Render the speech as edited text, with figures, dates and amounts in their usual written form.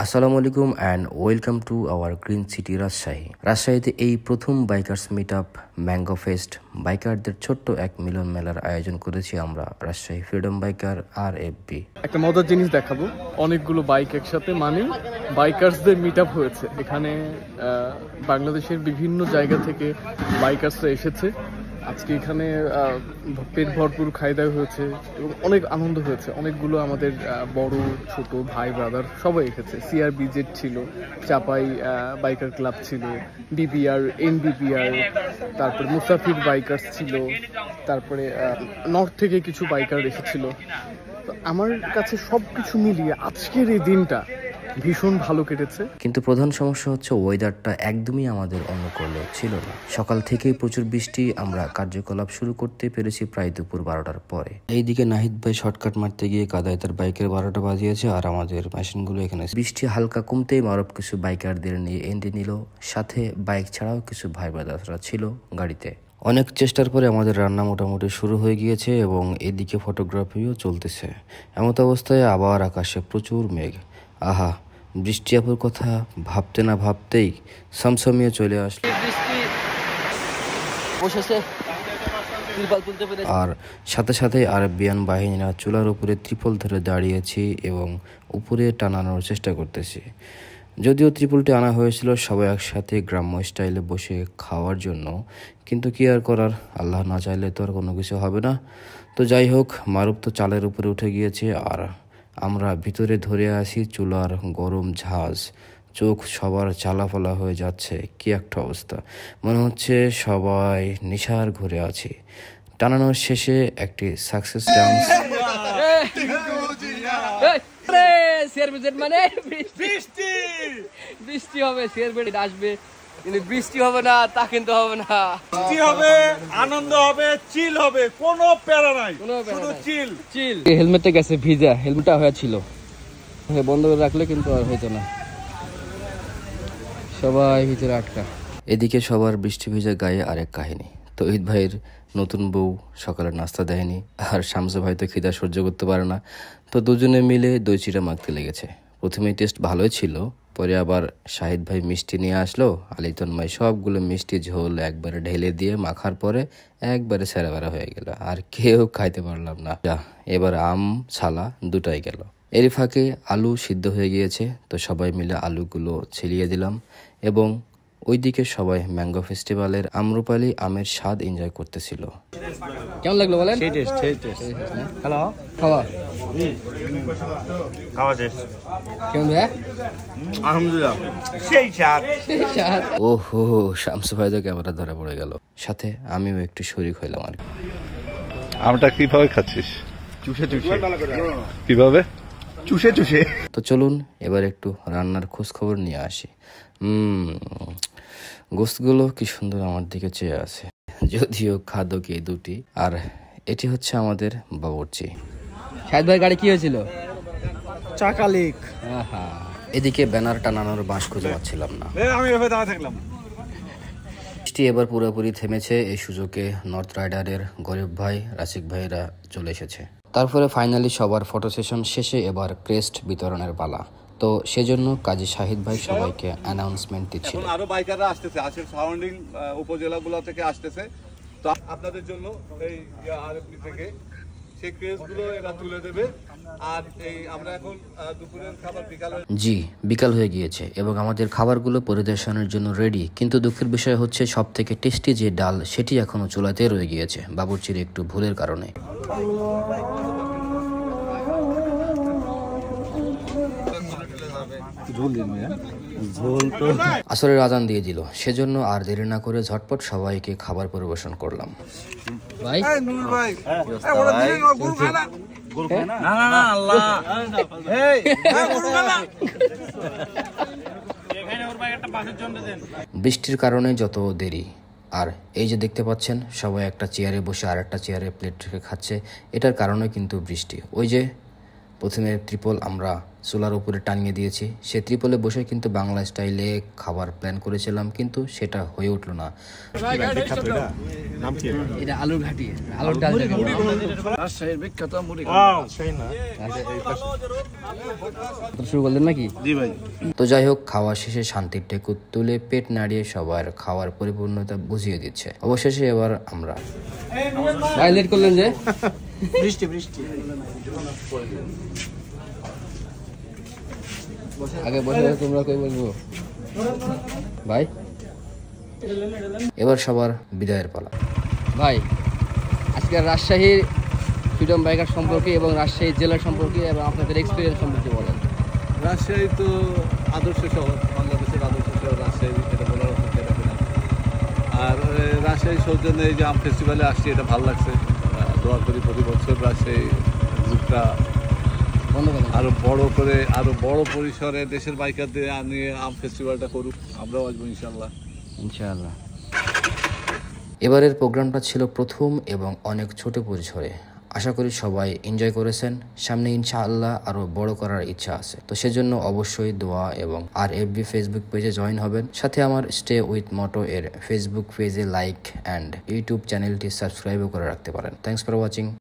আসসালামু আলাইকুম and welcome to our green city Rajshahi. রাজশাহীতে এই প্রথম bikers meet up mango fest বাইকারদের ছোট্ট এক মিলন মেলার আয়োজন করেছি আমরা রাজশাহী ফ্রিডম বাইকার RFB। একটা মজার জিনিস দেখাবো, অনেকগুলো বাইক একসাথে মানে বাইকার্সদের মিট আপ হয়েছে এখানে। বাংলাদেশের বিভিন্ন জায়গা থেকে বাইকার্সরা এসেছে আজকে এখানে। পেট ভরপুর খাই দাওয়া হয়েছে এবং অনেক আনন্দ হয়েছে। অনেকগুলো আমাদের বড় ছোট ভাই ব্রাদার সবাই এসেছে। CRBZ ছিল, চাপাই বাইকার ক্লাব ছিল, BBR NBPR, তারপরে মুসাফির বাইকার্স ছিল, তারপরে নর্থ থেকে কিছু বাইকার এসেছিল। তো আমার কাছে সবকিছু মিলিয়ে আজকের এই দিনটা ভীষণ ভালো কেটেছে। কিন্তু প্রধান সমস্যা হচ্ছে ওয়েদারটা একদমই আমাদের অনুকূল ছিল না। সকাল থেকেই প্রচুর বৃষ্টি। আমরা কার্যকলাপ শুরু করতে পেরেছি প্রায় দুপুর 12টার পরে। এইদিকে নাহিদ ভাই শর্টকাট মারতে গিয়ে কাদায় তার বাইকের 12টা বাজিয়েছে, আর আমাদের মেশিনগুলো এখানে। বৃষ্টি হালকা কমতেই মারব কিছু বাইকারদের নিয়ে এন্ট্রি নিল, সাথে বাইক ছাড়াও কিছু ভাই ব্রাদাররা ছিল গাড়িতে। অনেক চেষ্টার পরে আমাদের রান্না মোটামুটি শুরু হয়ে গিয়েছে এবং এদিকে ফটোগ্রাফিও চলতেছে। এমত অবস্থায় আবার আকাশে প্রচুর মেঘ। আহা, বৃষ্টি আপুর কথা ভাবতে না ভাবতেই সমসমিয়ে চলে আসলো। আর সাথে সাথে আরবিয়ান বাহিনীরা চুলার উপরে ত্রিপল ধরে দাঁড়িয়েছি এবং উপরে টানানোর চেষ্টা করতেছি। যদিও ত্রিপলটি আনা হয়েছিল সবাই একসাথে গ্রাম্য স্টাইলে বসে খাওয়ার জন্য, কিন্তু কি আর করার, আল্লাহ না চাইলে তো আর কোনো কিছু হবে না। তো যাই হোক, মারুফ তো চালের উপরে উঠে গিয়েছে আর আমরা ভিতরে ধরে আসি চুলার গরম ঝাঁজ। চোখ সবার চালাফালা হয়ে যাচ্ছে। কি একটা অবস্থা, মনে হচ্ছে সবাই নেশার ঘুরে আছে। টানানোর শেষে একটি সাকসেস ডান্স। মানে বৃষ্টি হবে, আসবে, কিন্তু বৃষ্টি হবে না তা কিন্তু হবে না। বৃষ্টি হবে, আনন্দ হবে, চিল হবে, কোনো প্যারা নাই, শুধু চিল চিল। হেলমেটে গেছে ভিজা, হেলমেটটা হয়েছিল বন্ধ করে রাখলে কিন্তু আর হইতো না, সবাই ভিতরে আটকা। এদিকে সবার বৃষ্টি ভিজা গায়ে আরেক কাহিনী। তো ঈদ ভাইয়ের নতুন বউ সকালে নাস্তা দেয়নি, আর শামসু ভাই তো খিদা সহ্য করতে পারে না। তো দুজনে মিলে দই চিড়া মাখতে লেগেছে। প্রথমে টেস্ট ভালোই ছিল, পরে আবার শাহিদ ভাই মিষ্টি নিয়ে আসলো। আলিতন ভাই সবগুলো মিষ্টি ঝোল একবারে ঢেলে দিয়ে মাখার পরে একবারে সেরাবেরা হয়ে গেল, আর কেউ খাইতে পারলাম না। এবার আম ছালা দুটাই গেল। এর ফাঁকে আলু সিদ্ধ হয়ে গিয়েছে, তো সবাই মিলে আলুগুলো ছিলিয়ে দিলাম এবং ওইদিকে সবাই ম্যাঙ্গো ফেস্টিভ্যালের আম্রপালি আমের স্বাদ এনজয় করতেছিল। কেমন লাগলো বলেন? হ্যালো, খাওয়া খাওয়া শেষ, কেমন ভাই? আলহামদুলিল্লাহ, সেই স্বাদ। ওহো, শামসু ভাই তো ক্যামেরা ধরা পড়ে গেল, সাথে আমিও একটু শরিক হইলাম আর কি। আমটা কিভাবে খাচ্ছিস? চুষে চুষে। কিভাবে? চুষে চুষে। তো চলুন এবার একটু রান্নার খোঁজ খবর নিয়ে আসি। গোস্তগুলো কি সুন্দর আমার দিকে চেয়ে আছে, যদিও খাদ্যকে দুটি। আর এটি হচ্ছে আমাদের বাবুর্চি। শাহিদ ভাই গাড়ি কি হয়েছিল? চাকা লিক। এদিকে ব্যানার টানানোর বাঁশ খুঁজে পাচ্ছিলাম না। আমি এভাবে দাঁড়া থাকলাম। বৃষ্টি এবার পুরোপুরি থেমেছে। এই সুযোগে নর্থ রাইডারের গরিব ভাই রাসিক ভাইরা চলে এসেছে। তারপরে ফাইনালি সবার ফটো সেশন শেষে এবার ক্রেস্ট বিতরণের পালা। তো সেজন্য কাজী শাহিদ ভাই সবাইকে অ্যানাউন্সমেন্ট দিচ্ছিল। আরো বাইকাররা আসতেছে, আশের সারাউন্ডিং উপজেলাগুলো থেকে আসতেছে। তো আপনাদের জন্য এই RFB থেকে সেই ক্রেজগুলো এরা তুলে দেবে। আর এই আমরা এখন দুপুরের খাবার জি, বিকাল হয়ে গিয়েছে এবং আমাদের খাবারগুলো পরিদর্শনের জন্য রেডি। কিন্তু দুঃখের বিষয় হচ্ছে সব থেকে টেস্টি যে ডাল সেটি এখনো চুলাতে রয়ে গিয়েছে বাবুর্চির একটু ভুলের কারণে। আসরের আজান দিয়ে দিল, সেজন্য আর দেরি না করে ঝটপট সবাইকে খাবার পরিবেশন করলাম। ভাই বৃষ্টির কারণে যত দেরি। আর এই যে দেখতে পাচ্ছেন সবাই একটা চেয়ারে বসে আর একটা চেয়ারে প্লেট রেখে খাচ্ছে, এটার কারণে কিন্তু বৃষ্টি। ওই যে প্রথমে ত্রিপল আমরা চুলার উপরে টানিয়ে দিয়েছি। সে ত্রিপলে বসে কিন্তু বাংলা স্টাইলে খাবার প্ল্যান করেছিলাম, কিন্তু সেটা হয়ে উঠলো না। এটা আলুর ঘাটি, আলুর ডাল। শুরু করলেন নাকি? তো যাই হোক, খাওয়া শেষে শান্তির টেকুত তুলে পেট নাড়িয়ে সবার খাওয়ার পরিপূর্ণতা বুঝিয়ে দিচ্ছে। অবশেষে এবার আমরা ভাই লেট করলেন যে? আগে বসে তোমরা কই বলবো ভাই? এবার সবার বিদায়ের পালা। ভাই আজকে রাজশাহীর ফ্রিডম বাইকার সম্পর্কে এবং রাজশাহী জেলা সম্পর্কে এবং আপনাদের এক্সপিরিয়েন্স সম্পর্কে বলেন। রাজশাহী তো আদর্শ শহর, বাংলাদেশের আদর্শ শহর রাজশাহী, এটা বলার অপেক্ষা রাখে না। আর রাজশাহী সৌজন্যে এই যে আম ফেস্টিভ্যালে আসছি, এটা ভালো লাগছে। দোয়া করি প্রতি বছর রাজশাহী গ্রুপটা আরো বড় করে, আরো বড় পরিসরে দেশের বাইকারদের নিয়ে আম ফেস্টিভ্যালটা করুক। আমরাও আসবো ইনশাল্লাহ। ইনশাআল্লাহ। এবারের প্রোগ্রামটা ছিল প্রথম এবং অনেক ছোট পরিসরে। আশা করি সবাই এনজয় করেছেন। সামনে ইনশাআল্লাহ আরো বড় করার ইচ্ছা আছে, তো সেজন্য অবশ্যই দোয়া এবং RFB ফেসবুক পেজে জয়েন হবেন। সাথে আমার স্টে উইথ মোটো এর ফেসবুক পেজে লাইক অ্যান্ড ইউটিউব চ্যানেলটি সাবস্ক্রাইবও করে রাখতে পারেন। Thanks for watching.